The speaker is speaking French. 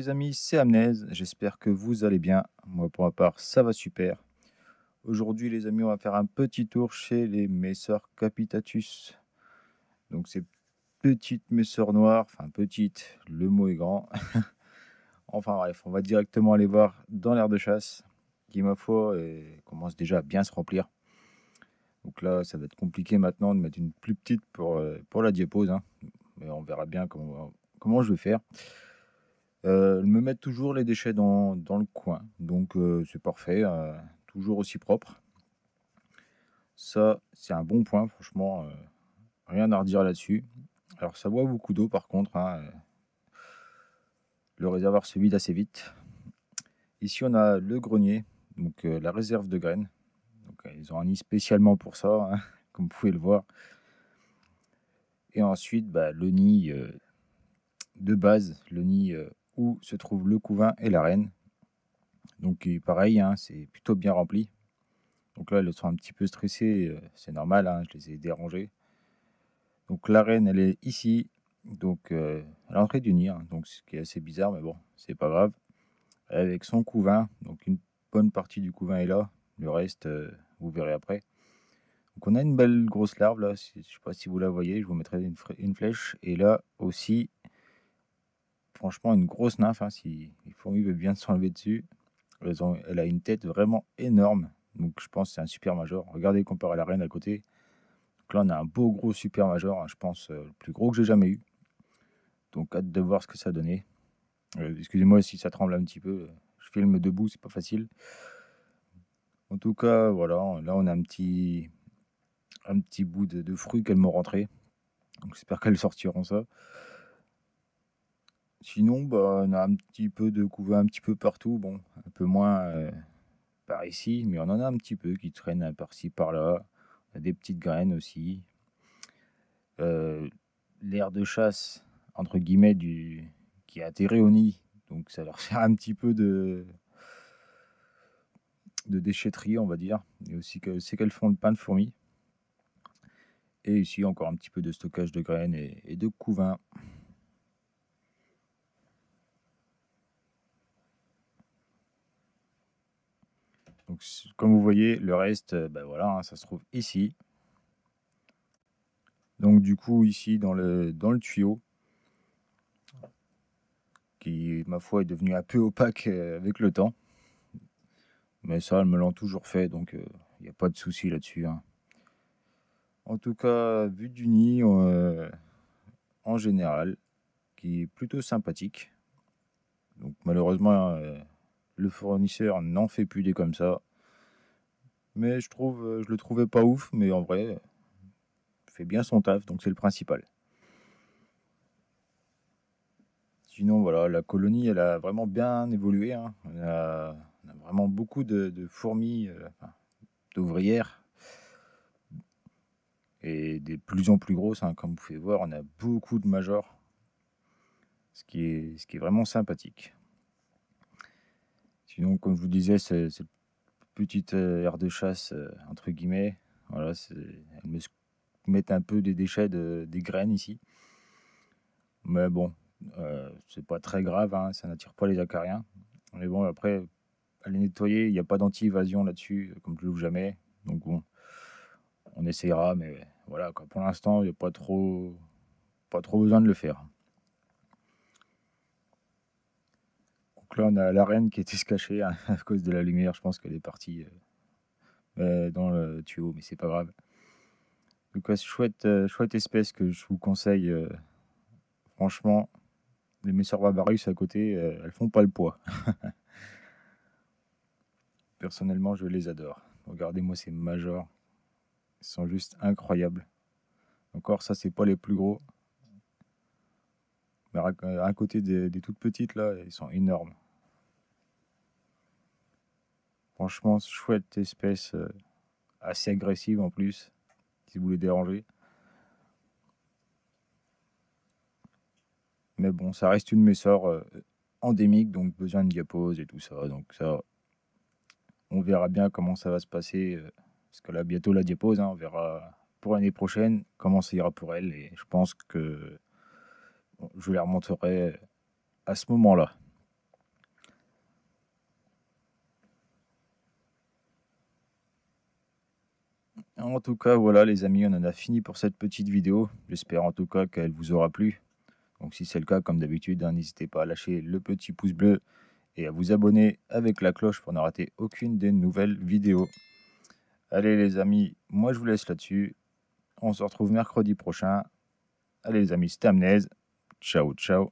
les amis, c'est Amnez, j'espère que vous allez bien. Moi pour ma part, ça va super. Aujourd'hui les amis, on va faire un petit tour chez les Messor Capitatus. Donc ces petites Messor noires, enfin petites, le mot est grand. Enfin bref, on va directement aller voir dans l'aire de chasse, qui ma foi commence déjà à bien se remplir. Donc là, ça va être compliqué maintenant de mettre une plus petite pour la diapose, hein. Mais on verra bien comment je vais faire. Me mettre toujours les déchets dans le coin, donc c'est parfait, toujours aussi propre. Ça, c'est un bon point, franchement, rien à redire là-dessus. Alors ça boit beaucoup d'eau par contre, hein, le réservoir se vide assez vite. Ici, on a le grenier, donc la réserve de graines. Donc ils ont un nid spécialement pour ça, hein, comme vous pouvez le voir. Et ensuite, le nid de base, le nid où se trouve le couvain et la reine. Donc pareil, hein, c'est plutôt bien rempli. Donc là, elles sont un petit peu stressées, c'est normal, hein, je les ai dérangées. Donc la reine, elle est ici, donc à l'entrée du nid, hein, donc ce qui est assez bizarre, mais bon, c'est pas grave. Avec son couvain, donc une bonne partie du couvain est là, le reste, vous verrez après. Donc on a une belle grosse larve là, je ne sais pas si vous la voyez, je vous mettrai une flèche. Et là aussi, franchement, une grosse nymphe, hein, si les fourmis veulent bien s'enlever dessus. Elle a une tête vraiment énorme, donc je pense que c'est un super major. Regardez comparé à la reine à côté. Donc là, on a un beau gros super major, hein, je pense le plus gros que j'ai jamais eu. Donc hâte de voir ce que ça donnait. Excusez-moi si ça tremble un petit peu, je filme debout, c'est pas facile. En tout cas, voilà, là on a un petit bout de fruits qu'elles m'ont rentré. Donc j'espère qu'elles sortiront ça. Sinon, on a un petit peu de couvain un petit peu partout. Bon, un peu moins par ici, mais on en a un petit peu qui traînent par-ci, par-là. On a des petites graines aussi. L'aire de chasse, entre guillemets, qui a atterri au nid. Donc ça leur sert un petit peu de déchetterie, on va dire. Et aussi que c'est qu'elles font le pain de fourmis. Et ici, encore un petit peu de stockage de graines et de couvain. Donc, comme vous voyez, le reste, voilà, hein, ça se trouve ici. Donc, du coup, ici, dans le tuyau, qui, ma foi, est devenu un peu opaque avec le temps. Mais ça, elles me l'ont toujours fait, donc il n'y a pas de souci là-dessus, hein. En tout cas, vue du nid, en général, qui est plutôt sympathique. Donc, malheureusement, le fournisseur n'en fait plus des comme ça. Mais je le trouvais pas ouf, mais en vrai, il fait bien son taf, donc c'est le principal. Sinon, voilà, la colonie, elle a vraiment bien évolué, hein. On a vraiment beaucoup de fourmis, d'ouvrières, et des plus en plus grosses, hein. Comme vous pouvez voir, on a beaucoup de majors, ce qui est vraiment sympathique. Sinon, comme je vous disais, cette petite aire de chasse, entre guillemets, voilà, elles me mettent un peu des déchets des graines ici. Mais bon, c'est pas très grave, hein, ça n'attire pas les acariens. Mais bon, après, à les nettoyer, il n'y a pas d'anti-évasion là-dessus, comme plus ou jamais. Donc bon, on essayera, mais voilà, quoi. Pour l'instant, il n'y a pas trop besoin de le faire. Donc là, on a la reine qui était se cacher, hein, à cause de la lumière. Je pense qu'elle est partie dans le tuyau, mais c'est pas grave. Donc, chouette espèce que je vous conseille. Franchement, les Messor Barbarus à côté, elles font pas le poids. Personnellement, je les adore. Regardez-moi ces majors. Ils sont juste incroyables. Encore, ça, c'est pas les plus gros. Mais à côté des toutes petites, là, ils sont énormes. Franchement, chouette espèce, assez agressive en plus, si vous les dérangez. Mais bon, ça reste une Messor endémique, donc besoin de diapose et tout ça. Donc ça, on verra bien comment ça va se passer. Parce que là, bientôt la diapose, hein, on verra pour l'année prochaine comment ça ira pour elle. Et je pense que je les remonterai à ce moment-là. En tout cas, voilà les amis, on en a fini pour cette petite vidéo. J'espère en tout cas qu'elle vous aura plu. Donc si c'est le cas, comme d'habitude, hein, n'hésitez pas à lâcher le petit pouce bleu et à vous abonner avec la cloche pour ne rater aucune des nouvelles vidéos. Allez les amis, moi je vous laisse là-dessus. On se retrouve mercredi prochain. Allez les amis, c'était Amnez. Ciao, ciao.